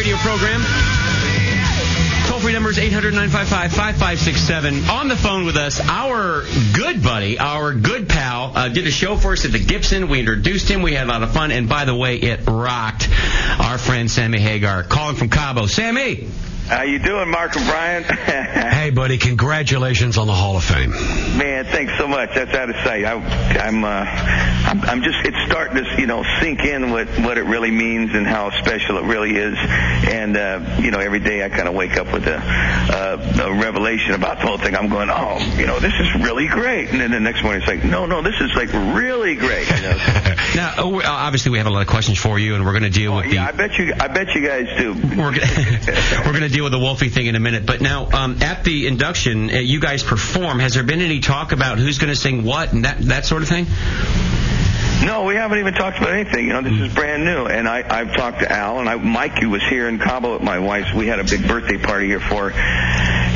radio program. Toll-free number is 800-955-5567. On the phone with us, our good buddy, our good pal, did a show for us at the Gibson. We introduced him. We had a lot of fun. And by the way, it rocked. Our friend Sammy Hagar, calling from Cabo. Sammy! How you doing, Mark and Brian? Hey, buddy, congratulations on the Hall of Fame. Man, thanks so much. That's out of sight. I'm just, it's starting to, sink in what it really means and how special it really is. And, every day I kind of wake up with a revelation about the whole thing. I'm going, this is really great. And then the next morning it's like, no, this is like really great. Now, obviously we have a lot of questions for you, and we're going to deal with I bet you guys do. We're going to deal with the Wolfie thing in a minute. But now, at the induction, you guys perform. Has there been any talk about who's going to sing what and that sort of thing? No, we haven't even talked about anything. This is brand new. And I've talked to Al, and Mikey was here in Cabo at my wife's. We had a big birthday party here for her.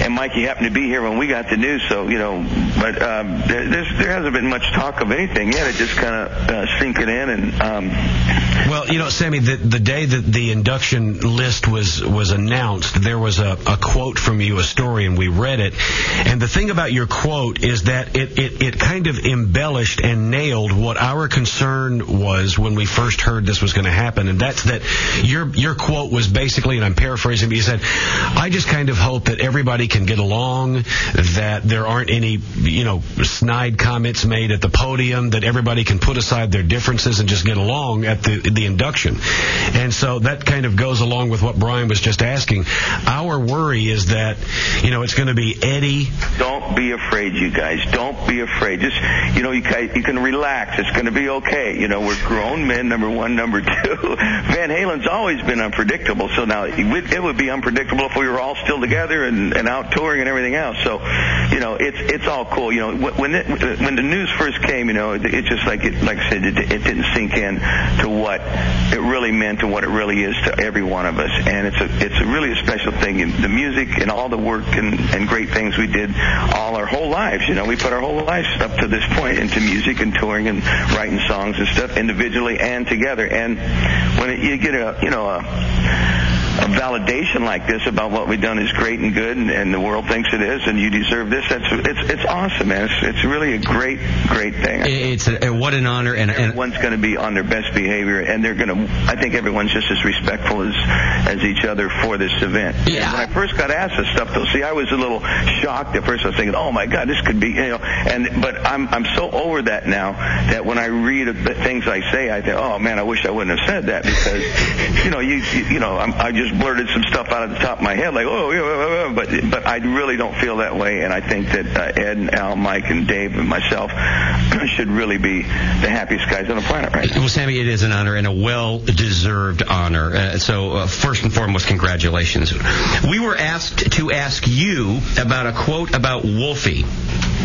And Mikey happened to be here when we got the news, so, but there hasn't been much talk of anything yet. It just kind of sinking in. And Well, Sammy, the day that the induction list was announced, there was a quote from you, a story, and we read it. And the thing about your quote is that it kind of embellished and nailed what our concern was when we first heard this was going to happen. And that's that your quote was basically, and I'm paraphrasing, but you said, I just kind of hope that everybody can get along, that there aren't any, snide comments made at the podium, that everybody can put aside their differences and just get along at the induction. And so that kind of goes along with what Brian was just asking. Our worry is that, it's going to be Eddie. Don't be afraid, you guys. Don't be afraid. Just, you can relax. It's going to be okay. We're grown men, number one. Number two, Van Halen's always been unpredictable. So now it would be unpredictable if we were all still together and out touring and everything else. So, it's all cool. When the news first came, it's just like I said, it didn't sink in to what it really meant and what it really is to every one of us. And it's a really a special thing. The music and all the work and great things we did all our whole lives. We put our whole lives up to this point into music and touring and writing songs and stuff individually and together. And when you get a validation like this about what we've done is great and good, and the world thinks it is, and you deserve this. It's awesome, man. It's really a great thing. What an honor, and everyone's going to be on their best behavior, and I think everyone's just as respectful as each other for this event. Yeah. When I first got asked this stuff, though, I was a little shocked at first. I was thinking, oh my God, this could be, but I'm so over that now that when I read the things I say, I think, oh man, I wish I wouldn't have said that, because I just blurted some stuff out of the top of my head, like, but I really don't feel that way, and I think that Ed and Al, Mike and Dave and myself should really be the happiest guys on the planet right now. Well, Sammy, it is an honor and a well-deserved honor. So first and foremost, congratulations. We were asked to ask you about a quote about Wolfie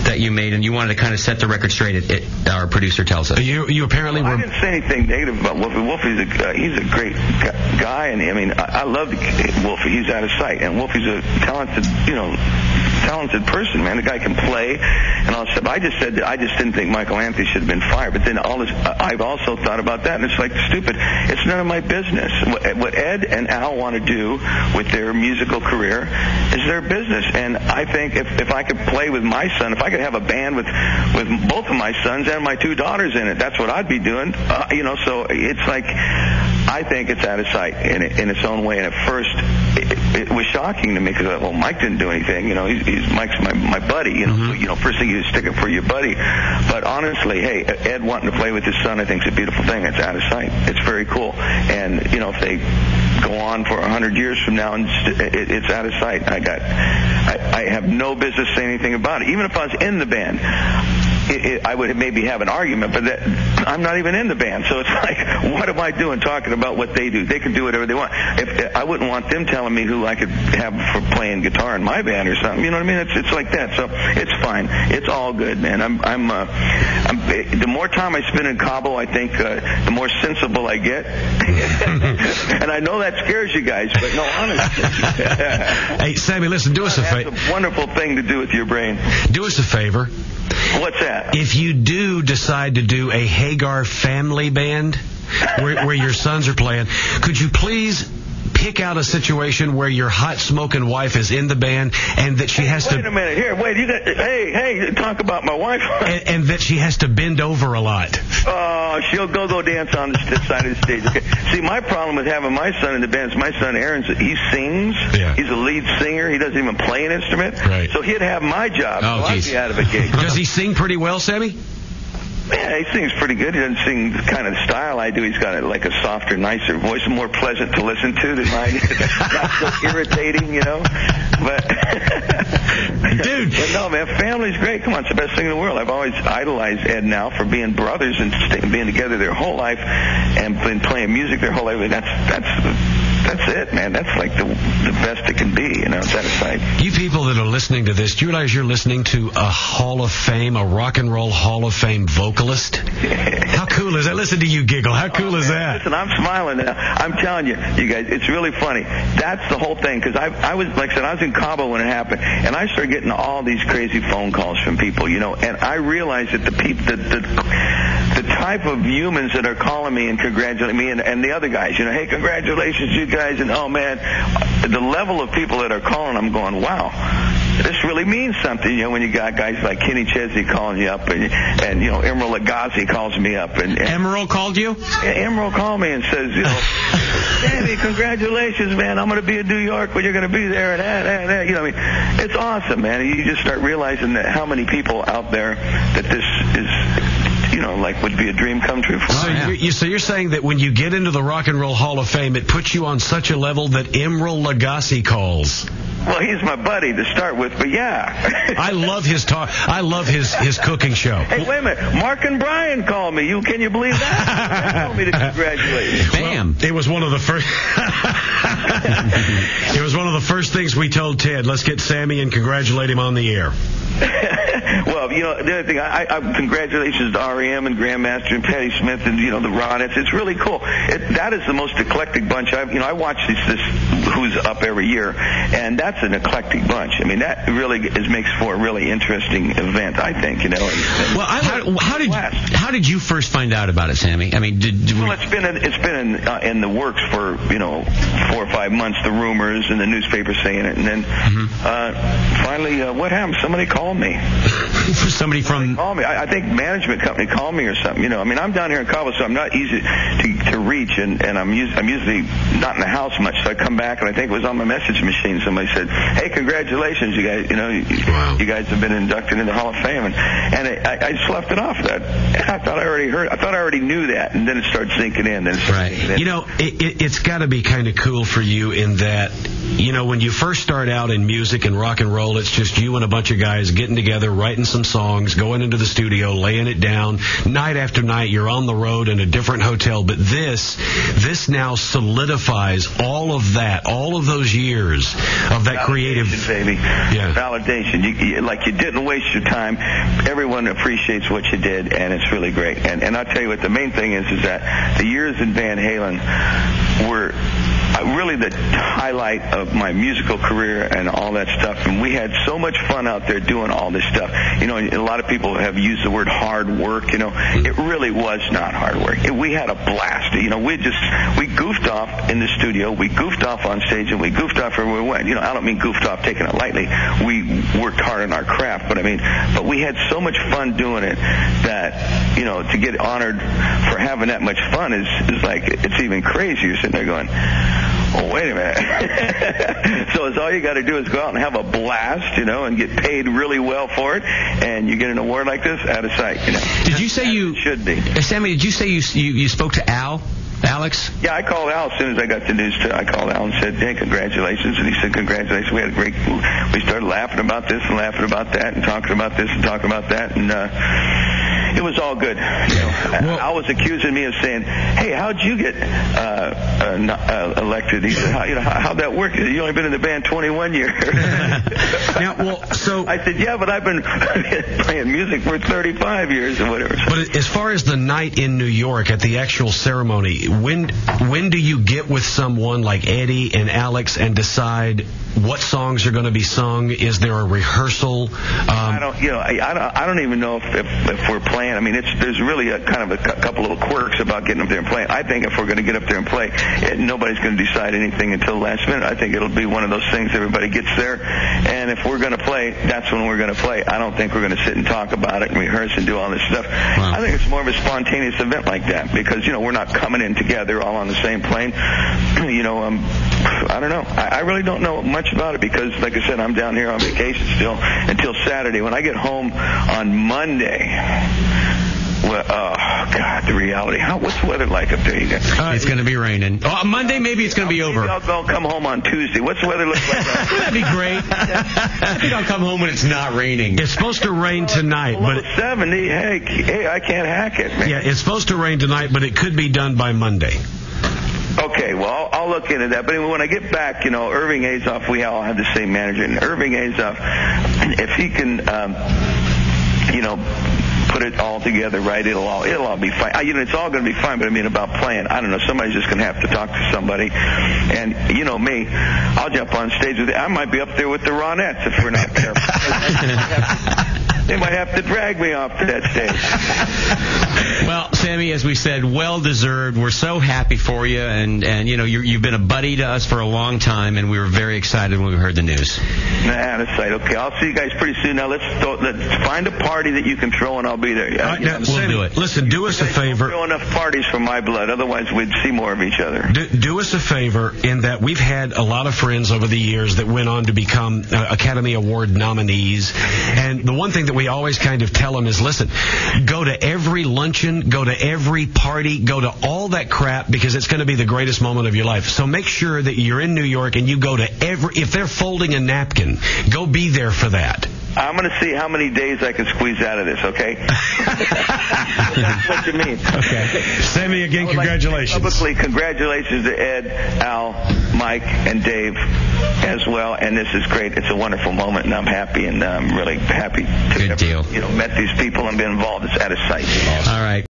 that you made, and you wanted to kind of set the record straight. Our producer tells us. You apparently were. I didn't say anything negative about Wolfie. Wolfie's he's a great guy, and I love Wolfie. He's out of sight, and Wolfie's a talented person, man. The guy can play and all that stuff. I just didn't think Michael Anthony should have been fired. But then I've also thought about that, and it's like stupid. It's none of my business. What Ed and Al want to do with their musical career is their business. And I think if I could play with my son, if I could have a band with both of my sons and my two daughters in it, that's what I'd be doing. So it's like, I think it's out of sight in its own way. And at first, it was shocking to me because, Mike didn't do anything. Mike's my buddy. First thing you stick up for your buddy. But honestly, hey, Ed wanting to play with his son, I think is a beautiful thing. It's out of sight. It's very cool. And if they go on for 100 years from now, and it's out of sight. I have no business saying anything about it. Even if I was in the band, I would maybe have an argument, but I'm not even in the band. So it's like, what am I doing talking about what they do? They can do whatever they want. I wouldn't want them telling me who I could have for playing guitar in my band or something. You know what I mean? It's like that. So it's fine. It's all good, man. The more time I spend in Cabo, I think the more sensible I get. And I know that scares you guys, but no, honestly. Hey, Sammy, listen, do us a favor. That's a wonderful thing to do with your brain. Do us a favor. What's that? If you do decide to do a Hagar family band where your sons are playing, could you please pick out a situation where your hot smoking wife is in the band and that she has to... Wait a minute. Here, wait. Hey, talk about my wife. and that she has to bend over a lot. Oh, she'll go dance on the side of the stage. Okay. See, my problem with having my son in the band is my son Aaron, he sings. Yeah. He's a lead singer. He doesn't even play an instrument. Right. So he'd have my job. Oh, I'd be out of a gig. Does he sing pretty well, Sammy? Yeah, he sings pretty good. He doesn't sing the kind of style I do. He's got a softer, nicer voice, more pleasant to listen to than mine. Not so irritating, But, dude. But no, man, family's great. Come on, it's the best thing in the world. I've always idolized Ed and Al for being brothers and being together their whole life and been playing music their whole life. That's it, man. That's like the best it can be, It's out of sight. You people that are listening to this, do you realize you're listening to a Hall of Fame, a rock and roll Hall of Fame vocalist? How cool is that? Listen to you giggle. How cool is that? Listen, I'm smiling now. I'm telling you guys, it's really funny. That's the whole thing, because I was, like I said, I was in Cabo when it happened, and I started getting all these crazy phone calls from people, and I realized that the type of humans that are calling me and congratulating me and the other guys, hey, congratulations, you guys, and oh man, the level of people that are calling, I'm going, wow, this really means something, when you got guys like Kenny Chesney calling you up, and Emerald Lagasse calls me up, and Emerald called you? Emerald called me and says, Sammy, congratulations, man, I'm going to be in New York when you're going to be there, and it's awesome, man. You just start realizing that how many people out there that this is, would be a dream come true for. So you're saying that when you get into the Rock and Roll Hall of Fame, it puts you on such a level that Emerald Lagasse calls. Well, he's my buddy to start with, but yeah. I love his talk. I love his cooking show. Hey, wait a minute. Mark and Brian called me. Can you believe that? They told me to congratulate. Bam. Well, it was one of the first. It was one of the first things we told Ted. Let's get Sammy and congratulate him on the air. Well, the other thing, I congratulations to R.E.M. and Grandmaster and Patti Smith and, the Ronettes. It's really cool. That is the most eclectic bunch. I watch this Who's Up every year, and that's an eclectic bunch. I mean, that really makes for a really interesting event, I think, Well, how did you first find out about it, Sammy? I mean, Well, it's been in the works for, 4 or 5 months, the rumors and the newspaper saying it, and then finally, what happened? Somebody called me. Somebody called me. I think management company called me or something. I'm down here in Cabo, so I'm not easy to reach, and I'm usually not in the house much. So I come back, and I think it was on my message machine. Somebody said, "Hey, congratulations, you guys! Wow. You guys have been inducted into the Hall of Fame." And I just left it off that. I thought I already knew that, and then it started sinking in. It's got to be kind of cool for you in that. When you first start out in music and rock and roll, it's just you and a bunch of guys getting together, writing some songs, going into the studio, laying it down. Night after night, you're on the road in a different hotel. But this now solidifies all of that, all of those years of that creative... baby. Yeah. Validation. You didn't waste your time. Everyone appreciates what you did, and it's really great. And I'll tell you what, the main thing is that the years in Van Halen were... really the highlight of my musical career and all that stuff. And we had so much fun out there doing all this stuff. A lot of people have used the word hard work. It really was not hard work. We had a blast. We goofed off in the studio. We goofed off on stage, and we goofed off everywhere we went. I don't mean goofed off taking it lightly. We worked hard on our craft, but we had so much fun doing it that, to get honored for having that much fun is like, it's even crazier. You're sitting there going, oh, wait a minute. So it's all you got to do is go out and have a blast, and get paid really well for it, and you get an award like this out of sight, Did you say you... should be. Sammy, did you say you spoke to Alex? Yeah, I called Al as soon as I got the news. I called Al and said, hey, congratulations. And he said, congratulations. We had a great... We started laughing about this and laughing about that and talking about this and talking about that, and it was all good. Al was accusing me of saying, hey, how'd you get elected? He said, how'd that work? You only been in the band 21 years. So I said, yeah, but I've been playing music for 35 years or whatever. But as far as the night in New York at the actual ceremony, when do you get with someone like Eddie and Alex and decide what songs are going to be sung? Is there a rehearsal? I don't even know if we're playing. There's really a kind of a couple of quirks about getting up there and playing. I think if we're going to get up there and play, nobody's going to decide anything until the last minute. I think it'll be one of those things everybody gets there, and if we're going to play, that's when we're going to play. I don't think we're going to sit and talk about it and rehearse and do all this stuff. Wow. I think it's more of a spontaneous event like that because, we're not coming in together all on the same plane. I don't know. I really don't know much about it because, like I said, I'm down here on vacation still until Saturday. When I get home on Monday, well, oh, God, the reality. What's the weather like up there, you guys? It's going to be raining. Oh, Monday, maybe it's going to be over. Maybe I'll come home on Tuesday. What's the weather look like? That'd be great. I think I'll come home when it's not raining. It's supposed to rain tonight, but 70. Hey, I can't hack it, man. Yeah, it's supposed to rain tonight, but it could be done by Monday. Okay, well, I'll look into that. But when I get back, Irving Azoff, we all have the same manager. And Irving Azoff, if he can, put it all together right, it'll all be fine. It's all going to be fine, but about playing, I don't know, somebody's just going to have to talk to somebody. And me, I'll jump on stage with it. I might be up there with the Ronettes if we're not careful. They might have to drag me off to that stage. Well, Sammy, as we said, well-deserved. We're so happy for you, and you've been a buddy to us for a long time, and we were very excited when we heard the news. That's right. Okay, I'll see you guys pretty soon. Now, let's find a party that you can throw, and I'll be there. We'll do it. Listen, do us a favor. Don't throw enough parties for my blood, otherwise we'd see more of each other. Do us a favor in that we've had a lot of friends over the years that went on to become Academy Award nominees, and the one thing that we always kind of tell them is, listen, go to every luncheon, go to every party, go to all that crap because it's going to be the greatest moment of your life. So make sure that you're in New York and you go to if they're folding a napkin, go be there for that. I'm going to see how many days I can squeeze out of this, okay? That's what you mean. Okay. Sammy, again, congratulations. Publicly, congratulations to Ed, Al, Mike, and Dave as well. And this is great. It's a wonderful moment, and I'm happy, and I'm really happy to have met these people and been involved. It's out of sight. All right.